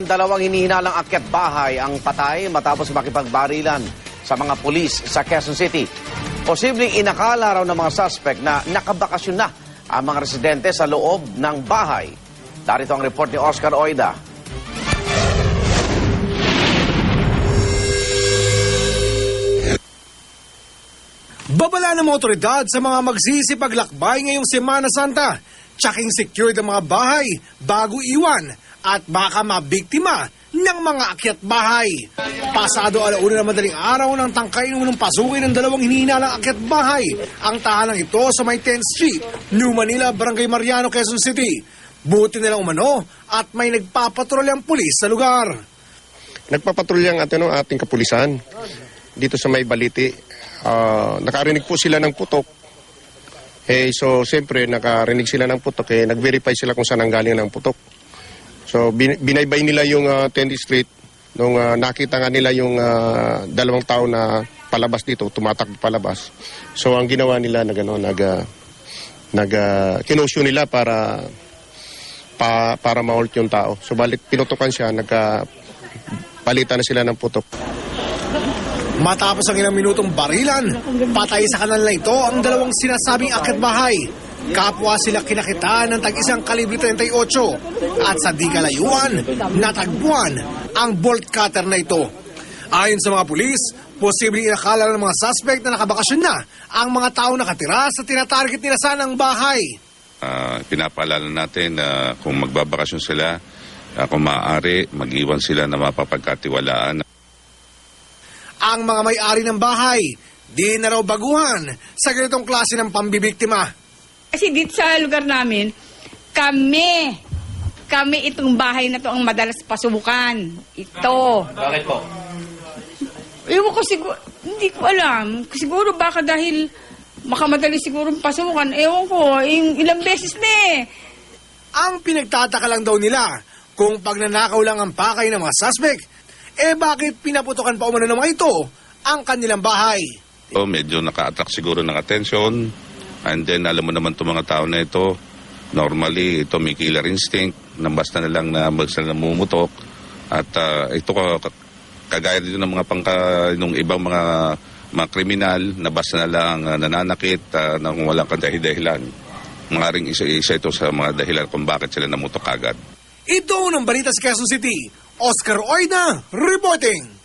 dalawang hinihinalang akyat bahay ang patay matapos makipagbarilan sa mga pulis sa Quezon City. Posibleng inakala raw ng mga suspect na nakabakasyon na ang mga residente sa loob ng bahay. Darito ang report ni Oscar Oida. Babala ng mga otoridad sa mga magsisipaglakbay ngayong Semana Santa. Tsaking secured ang mga bahay bago iwan at baka mabiktima ng mga akyat bahay. Pasado 1:00 ng madaling araw ng tangkay ng pasukin ng dalawang hinihinalang akyat bahay. Ang tahanan ito sa may 10th Street, New Manila, Barangay Mariano, Quezon City. Buti nilang umano at may nagpapatrolyang pulis sa lugar. Nagpapatrolya ang ating kapulisan dito sa may Baliti. Nakarinig po sila ng putok. So siyempre nakarinig sila ng putok, nag-verify sila kung saan ang galing ng putok. So binaybay nila yung 10th Street nung nakita nga nila yung dalawang tao na palabas dito, tumatakbo palabas. So ang ginawa nila kinusyo nila para ma-halt yung tao. So balik pinutukan siya, palitan na sila ng putok. Matapos ang ilang minutong barilan, patay sa kanal na ito ang dalawang sinasabing akyat bahay. Kapwa sila kinakitaan ng tag-isang kalibre 38 at sa di kalayuan, natagpuan ang bolt cutter na ito. Ayon sa mga pulis, posibleng inakala ng mga suspect na nakabakasyon na ang mga tao nakatira sa tinatarget nila sanang bahay. Pinapaalala natin na kung magbabakasyon sila, kung maaari, mag-iwan sila na mapapagkatiwalaan. Ang mga may-ari ng bahay, di na raw baguhan sa ganitong klase ng pambibiktima. Kasi dito sa lugar namin, kami itong bahay na to ang madalas pasukan. Ito. Bakit po? Ewan ko siguro, hindi ko alam. Siguro baka dahil makamadali siguro pasukan. Ewan ko, ilang beses na eh. Ang pinagtataka lang daw nila, kung pagnanakaw lang ang pakay ng mga suspect, bakit pinaputokan pa umano ng mga ito ang kanilang bahay? So, medyo naka-attract siguro ng attention. And then, alam mo naman itong mga tao na ito, normally, ito may killer instinct, na basta na lang na sila namumutok. At ito, kagaya dito ng mga nung ibang mga kriminal, na basta na lang nananakit na kung walang dahilan. Maaaring isa ito sa mga dahilan kung bakit sila namutok agad. Ito ang balita sa Quezon City. Oscar Oida reporting.